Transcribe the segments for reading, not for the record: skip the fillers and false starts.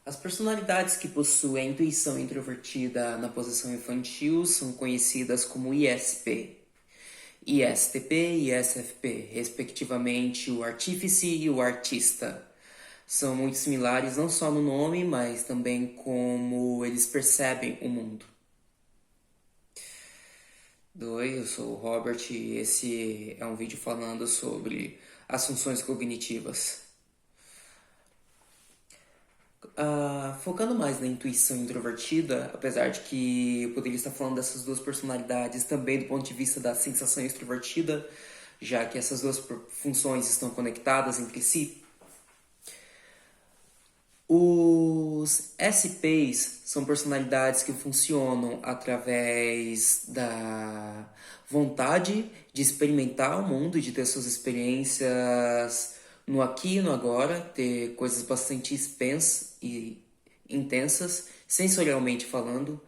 As personalidades que possuem a intuição introvertida na posição infantil são conhecidas como ISP, ISTP e ISFP, respectivamente o artífice e o artista. São muito similares não só no nome, mas também como eles percebem o mundo. Oi, eu sou o Robert e esse é um vídeo falando sobre as funções cognitivas. Focando mais na intuição introvertida, apesar de que eu poderia estar falando dessas duas personalidades também do ponto de vista da sensação extrovertida, já que essas duas funções estão conectadas entre si. Os SPs são personalidades que funcionam através da vontade de experimentar o mundo, de ter suas experiências no aqui e no agora, ter coisas bastante e intensas, sensorialmente falando,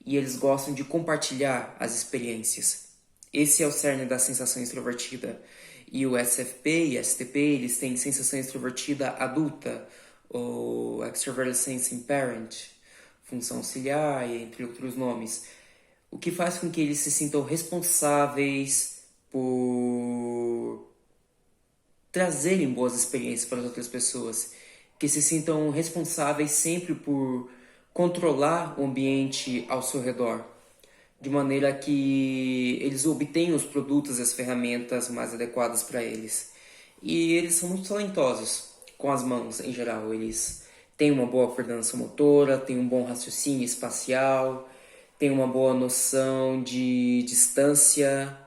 e eles gostam de compartilhar as experiências. Esse é o cerne da sensação extrovertida. E o SFP e STP, eles têm sensação extrovertida adulta, ou Extroverted Sensing Parent, função auxiliar, entre outros nomes. O que faz com que eles se sintam responsáveis por trazerem boas experiências para as outras pessoas, que se sintam responsáveis sempre por controlar o ambiente ao seu redor, de maneira que eles obtenham os produtos e as ferramentas mais adequadas para eles. E eles são muito talentosos com as mãos em geral. Eles têm uma boa coordenação motora, têm um bom raciocínio espacial, têm uma boa noção de distância,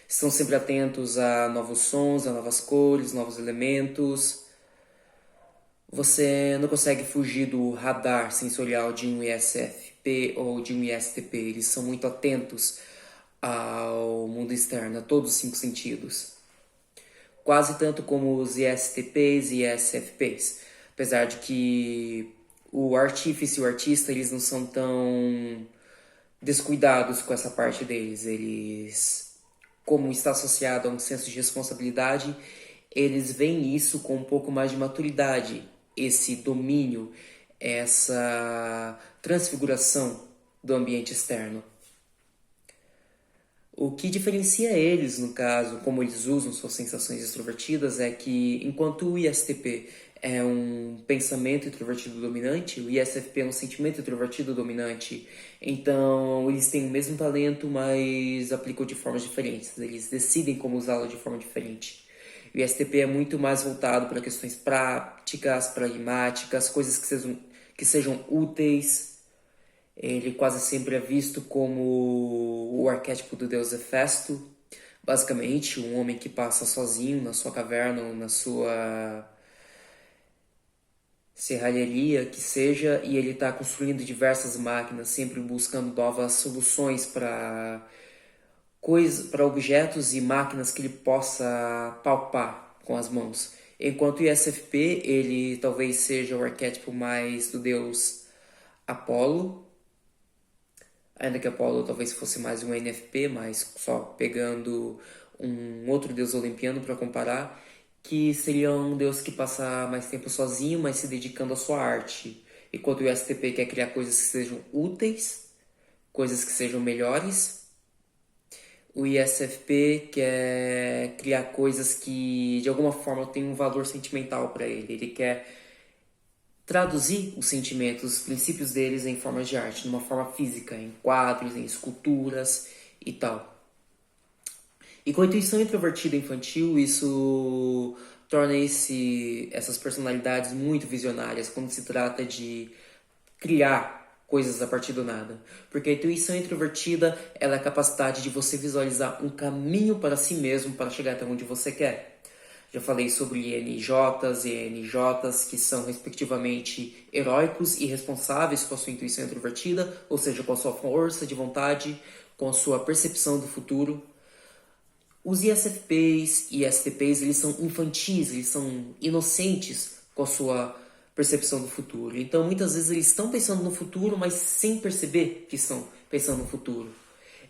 estão sempre atentos a novos sons, a novas cores, novos elementos. Você não consegue fugir do radar sensorial de um ISFP ou de um ISTP. Eles são muito atentos ao mundo externo, a todos os 5 sentidos. Quase tanto como os ISTPs e ISFPs. Apesar de que o artífice e o artista, eles não são tão descuidados com essa parte deles. Eles, como está associado a um senso de responsabilidade, eles veem isso com um pouco mais de maturidade, esse domínio, essa transfiguração do ambiente externo. O que diferencia eles, no caso, como eles usam suas sensações extrovertidas, é que enquanto o ISTP é um pensamento introvertido dominante, o ISFP é um sentimento introvertido dominante. Então, eles têm o mesmo talento, mas aplicam de formas diferentes. Eles decidem como usá-lo de forma diferente. O ISTP é muito mais voltado para questões práticas, pragmáticas, coisas que sejam úteis. Ele quase sempre é visto como o arquétipo do deus Hefesto, basicamente um homem que passa sozinho na sua caverna ou na sua serralheria, que seja, e ele está construindo diversas máquinas, sempre buscando novas soluções para objetos e máquinas que ele possa palpar com as mãos. Enquanto o ISFP, ele talvez seja o arquétipo mais do deus Apolo, ainda que Apolo talvez fosse mais um NFP, mas só pegando um outro deus olimpiano para comparar, que seria um deus que passa mais tempo sozinho, mas se dedicando à sua arte. Enquanto o STP quer criar coisas que sejam úteis, coisas que sejam melhores, o ISFP quer criar coisas que de alguma forma têm um valor sentimental para ele. Ele quer traduzir os sentimentos, os princípios deles em formas de arte, numa forma física, em quadros, em esculturas e tal. E com a intuição introvertida infantil, isso torna essas personalidades muito visionárias quando se trata de criar coisas a partir do nada. Porque a intuição introvertida ela é a capacidade de você visualizar um caminho para si mesmo para chegar até onde você quer. Já falei sobre INJs e ENJs, que são respectivamente heróicos e responsáveis com a sua intuição introvertida, ou seja, com a sua força de vontade, com a sua percepção do futuro. Os ISFPs e ISTPs, eles são infantis, eles são inocentes com a sua percepção do futuro. Então, muitas vezes eles estão pensando no futuro, mas sem perceber que estão pensando no futuro.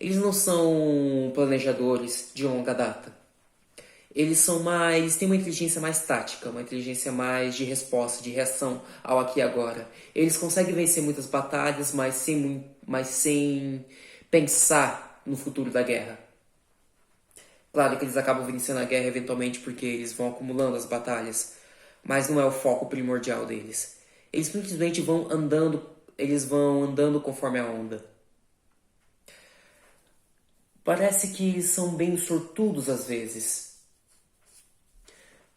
Eles não são planejadores de longa data. Eles são mais, têm uma inteligência mais tática, uma inteligência mais de resposta, de reação ao aqui e agora. Eles conseguem vencer muitas batalhas, mas sem pensar no futuro da guerra. Claro que eles acabam vencendo a guerra eventualmente porque eles vão acumulando as batalhas, mas não é o foco primordial deles. Eles simplesmente eles vão andando conforme a onda. Parece que eles são bem sortudos às vezes,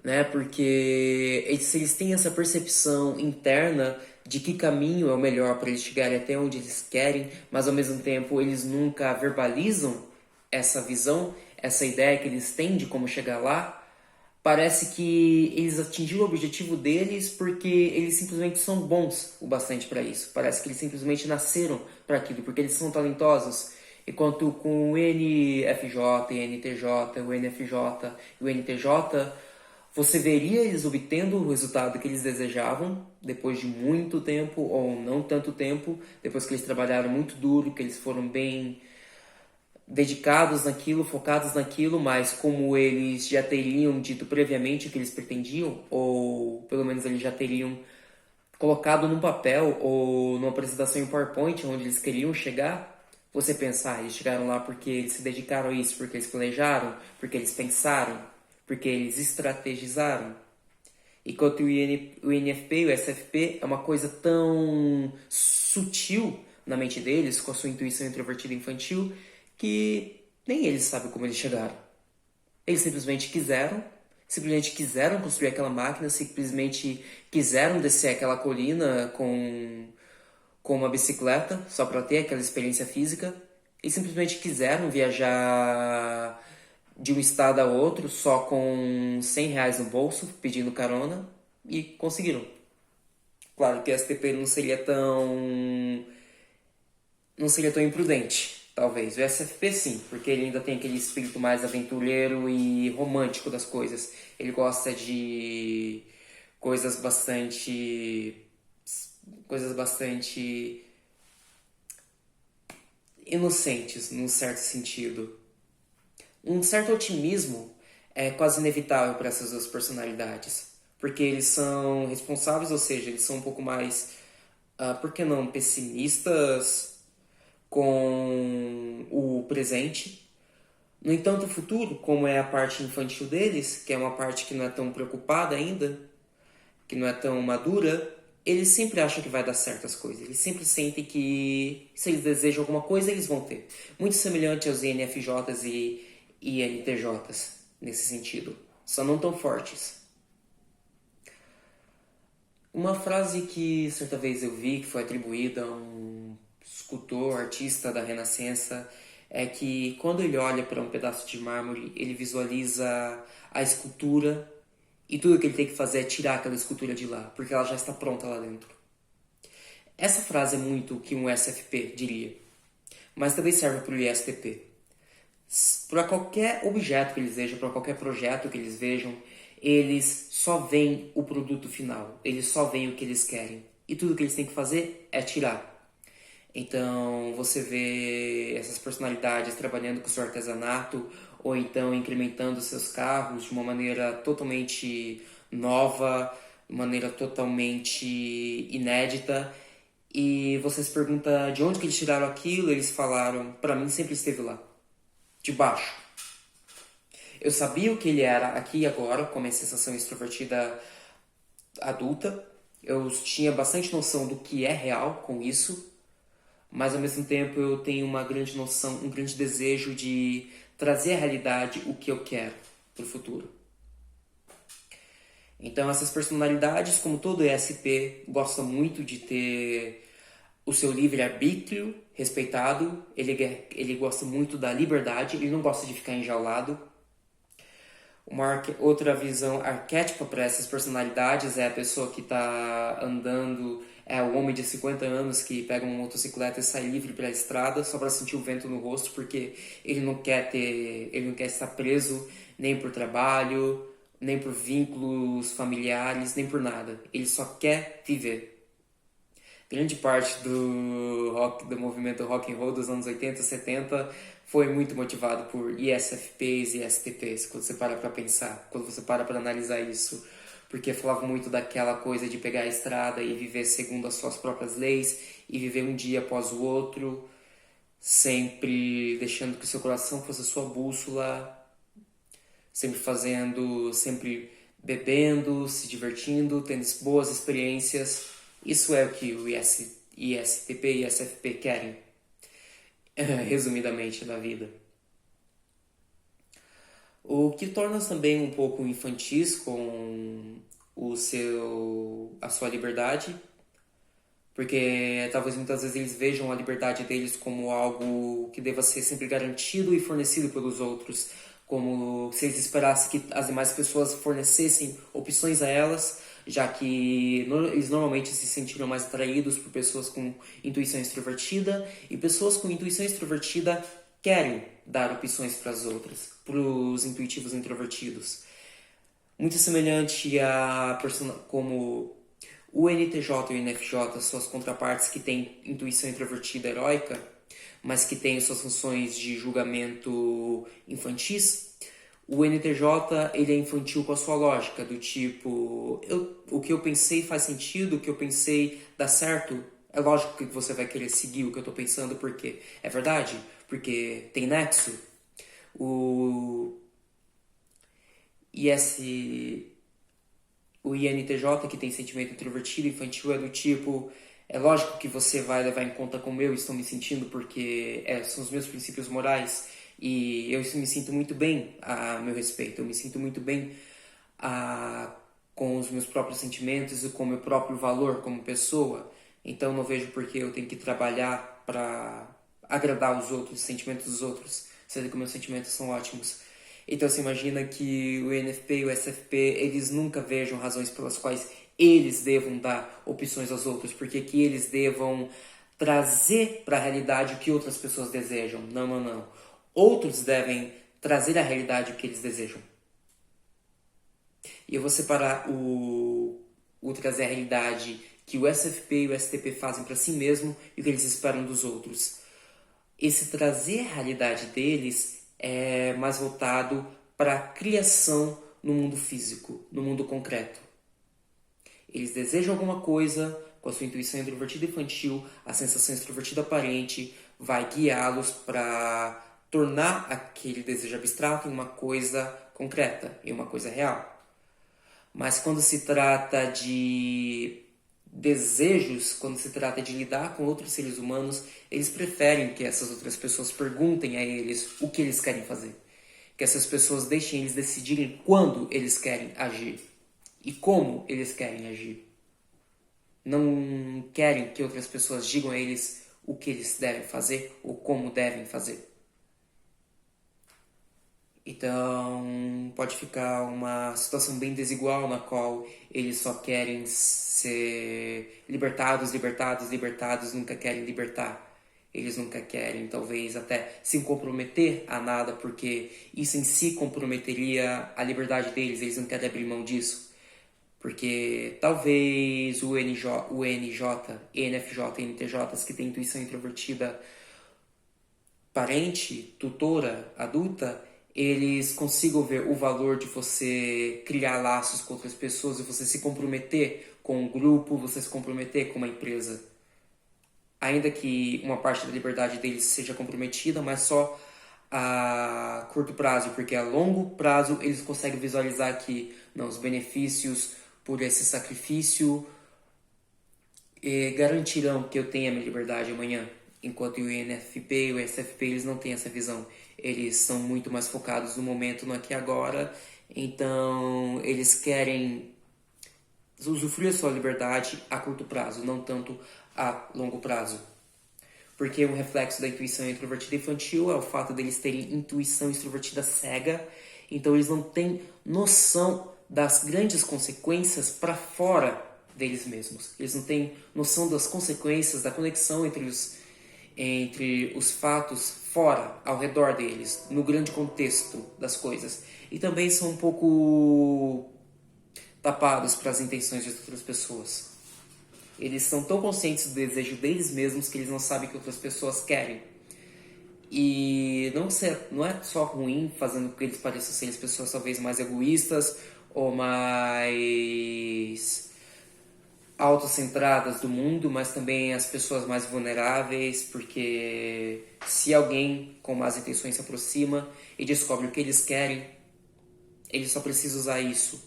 né? Porque eles têm essa percepção interna de que caminho é o melhor para eles chegarem até onde eles querem, mas ao mesmo tempo eles nunca verbalizam essa visão, essa ideia que eles têm de como chegar lá. Parece que eles atingiram o objetivo deles porque eles simplesmente são bons o bastante para isso. Parece que eles simplesmente nasceram para aquilo, porque eles são talentosos. Enquanto com o NFJ, NTJ, o NFJ e o NTJ, você veria eles obtendo o resultado que eles desejavam depois de muito tempo ou não tanto tempo, depois que eles trabalharam muito duro, que eles foram bem dedicados naquilo, focados naquilo, mas como eles já teriam dito previamente o que eles pretendiam, ou pelo menos eles já teriam colocado num papel ou numa apresentação em PowerPoint onde eles queriam chegar, você pensar, eles chegaram lá porque eles se dedicaram a isso, porque eles planejaram, porque eles pensaram, porque eles estrategizaram. Enquanto o INFP e o SFP é uma coisa tão sutil na mente deles, com a sua intuição introvertida infantil, que nem eles sabem como eles chegaram. Eles simplesmente quiseram construir aquela máquina, simplesmente quiseram descer aquela colina com uma bicicleta, só para ter aquela experiência física. Eles simplesmente quiseram viajar de um estado a outro só com R$ 100 no bolso, pedindo carona, e conseguiram. Claro que o STP não seria tão imprudente, talvez. O SFP sim, porque ele ainda tem aquele espírito mais aventureiro e romântico das coisas. Ele gosta de coisas bastante coisas bastante inocentes, num certo sentido. Um certo otimismo é quase inevitável para essas duas personalidades, porque eles são responsáveis, ou seja, eles são um pouco mais, por que não, pessimistas com o presente. No entanto, o futuro, como é a parte infantil deles, que é uma parte que não é tão preocupada ainda, que não é tão madura, eles sempre acham que vai dar certo as coisas. Eles sempre sentem que se eles desejam alguma coisa, eles vão ter. Muito semelhante aos INFJs e INTJs nesse sentido. Só não tão fortes. Uma frase que certa vez eu vi, que foi atribuída a um escultor, artista da Renascença, é que quando ele olha para um pedaço de mármore, ele visualiza a escultura e tudo que ele tem que fazer é tirar aquela escultura de lá, porque ela já está pronta lá dentro. Essa frase é muito o que um SFP diria, mas também serve para o ISTP. Para qualquer objeto que eles vejam, para qualquer projeto que eles vejam, eles só veem o produto final, eles só veem o que eles querem. E tudo que eles têm que fazer é tirar. Então você vê essas personalidades trabalhando com seu artesanato ou então incrementando seus carros de uma maneira totalmente nova, de maneira totalmente inédita. E você se pergunta de onde que eles tiraram aquilo, eles falaram, para mim sempre esteve lá, de baixo. Eu sabia o que ele era aqui e agora, com a minha sensação extrovertida adulta. Eu tinha bastante noção do que é real com isso, mas ao mesmo tempo eu tenho uma grande noção, um grande desejo de trazer à realidade o que eu quero para o futuro. Então essas personalidades, como todo ESP, gostam muito de ter o seu livre-arbítrio respeitado, ele gosta muito da liberdade, ele não gosta de ficar enjaulado. Outra visão arquétipa para essas personalidades é a pessoa que está andando, é o homem de 50 anos que pega uma motocicleta e sai livre pela estrada só para sentir o vento no rosto, porque ele não quer estar preso nem por trabalho, nem por vínculos familiares, nem por nada. Ele só quer viver. Grande parte do movimento rock and roll dos anos 80 e 70 foi muito motivado por ISFPs e ISTPs, quando você para pra pensar, quando você para pra analisar isso. Porque falava muito daquela coisa de pegar a estrada e viver segundo as suas próprias leis e viver um dia após o outro, sempre deixando que o seu coração fosse a sua bússola, sempre bebendo, se divertindo, tendo boas experiências. Isso é o que o ISTP e ISFP querem, resumidamente, da vida. O que torna também um pouco infantis com a sua liberdade, porque talvez muitas vezes eles vejam a liberdade deles como algo que deva ser sempre garantido e fornecido pelos outros, como se eles esperassem que as demais pessoas fornecessem opções a elas, já que eles normalmente se sentiram mais atraídos por pessoas com intuição extrovertida, e pessoas com intuição extrovertida querem dar opções para as outras, para os intuitivos introvertidos. Muito semelhante a como o NTJ e o NFJ, suas contrapartes que têm intuição introvertida heróica, mas que têm suas funções de julgamento infantis. O NTJ, ele é infantil com a sua lógica, do tipo, o que eu pensei faz sentido, o que eu pensei dá certo, é lógico que você vai querer seguir o que eu estou pensando, porque é verdade, porque tem nexo. O o INTJ, que tem sentimento introvertido infantil, é do tipo, é lógico que você vai levar em conta como eu estou me sentindo, porque são os meus princípios morais e eu me sinto muito bem a meu respeito, eu me sinto muito bem com os meus próprios sentimentos e com o meu próprio valor como pessoa. Então não vejo por que eu tenho que trabalhar para agradar os outros, os sentimentos dos outros, sendo que meus sentimentos são ótimos. Então você imagina que o ENFP e o SFP, eles nunca vejam razões pelas quais eles devam dar opções aos outros, porque que eles devam trazer para a realidade o que outras pessoas desejam. Não, não, não. Outros devem trazer à realidade o que eles desejam. E eu vou separar o trazer a realidade que o SFP e o STP fazem para si mesmo e o que eles esperam dos outros. Esse trazer a realidade deles é mais voltado para a criação no mundo físico, no mundo concreto. Eles desejam alguma coisa, com a sua intuição introvertida infantil, a sensação extrovertida aparente vai guiá-los para tornar aquele desejo abstrato em uma coisa concreta, em uma coisa real. Mas quando se trata de desejos, quando se trata de lidar com outros seres humanos, eles preferem que essas outras pessoas perguntem a eles o que eles querem fazer. Que essas pessoas deixem eles decidirem quando eles querem agir e como eles querem agir. Não querem que outras pessoas digam a eles o que eles devem fazer ou como devem fazer. Então, pode ficar uma situação bem desigual na qual eles só querem ser libertados, nunca querem libertar. Eles nunca querem, talvez, até se comprometer a nada, porque isso em si comprometeria a liberdade deles, eles não querem abrir mão disso. Porque talvez o NJ, ENFJ e NTJs que têm intuição introvertida parente, tutora, adulta, eles consigam ver o valor de você criar laços com outras pessoas e você se comprometer com um grupo, você se comprometer com uma empresa. Ainda que uma parte da liberdade deles seja comprometida, mas só a curto prazo, porque a longo prazo eles conseguem visualizar que não, os benefícios por esse sacrifício garantirão que eu tenha minha liberdade amanhã. Enquanto o INFP e o SFP eles não têm essa visão. Eles são muito mais focados no momento, no aqui e agora. Então, eles querem usufruir a sua liberdade a curto prazo, não tanto a longo prazo. Porque um reflexo da intuição introvertida infantil é o fato deles terem intuição extrovertida cega. Então, eles não têm noção das grandes consequências para fora deles mesmos. Eles não têm noção das consequências, da conexão entre os fatos fora, ao redor deles, no grande contexto das coisas. E também são um pouco tapados para as intenções de outras pessoas. Eles são tão conscientes do desejo deles mesmos que eles não sabem o que outras pessoas querem. E não é só ruim fazendo com que eles pareçam ser as pessoas talvez mais egoístas ou mais autocentradas do mundo, mas também as pessoas mais vulneráveis, porque se alguém com más intenções se aproxima e descobre o que eles querem, ele só precisa usar isso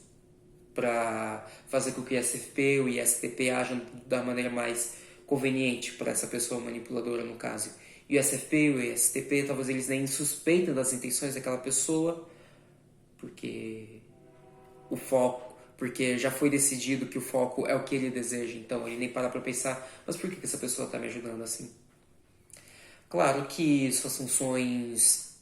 para fazer com que o ISFP ou o ISTP ajam da maneira mais conveniente para essa pessoa manipuladora, no caso. E o ISFP e o ISTP, talvez eles nem suspeitem das intenções daquela pessoa, porque porque já foi decidido que o foco é o que ele deseja, então ele nem para pra pensar, mas por que essa pessoa está me ajudando assim? Claro que suas funções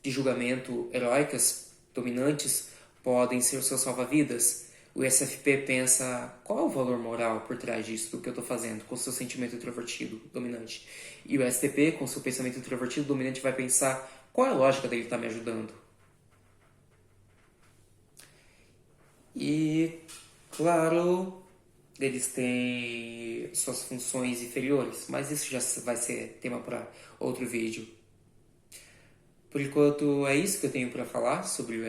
de julgamento heróicas, dominantes, podem ser os seus salva-vidas. O ISFP pensa qual é o valor moral por trás disso, do que eu estou fazendo, com seu sentimento introvertido dominante. E o STP, com seu pensamento introvertido dominante, vai pensar qual é a lógica dele estar me ajudando. E, claro, eles têm suas funções inferiores, mas isso já vai ser tema para outro vídeo. Por enquanto é isso que eu tenho para falar sobre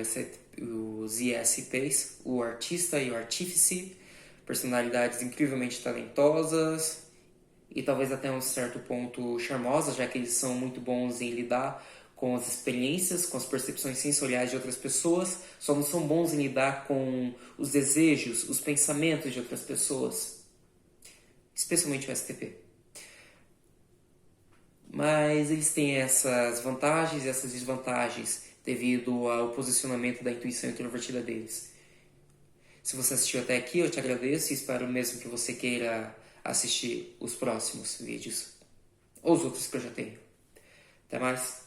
os ISTs, o artista e o artífice, personalidades incrivelmente talentosas e talvez até um certo ponto charmosas, já que eles são muito bons em lidar com as experiências, com as percepções sensoriais de outras pessoas, só não são bons em lidar com os desejos, os pensamentos de outras pessoas, especialmente o STP. Mas eles têm essas vantagens e essas desvantagens devido ao posicionamento da intuição introvertida deles. Se você assistiu até aqui, eu te agradeço e espero mesmo que você queira assistir os próximos vídeos. Ou os outros que eu já tenho. Até mais!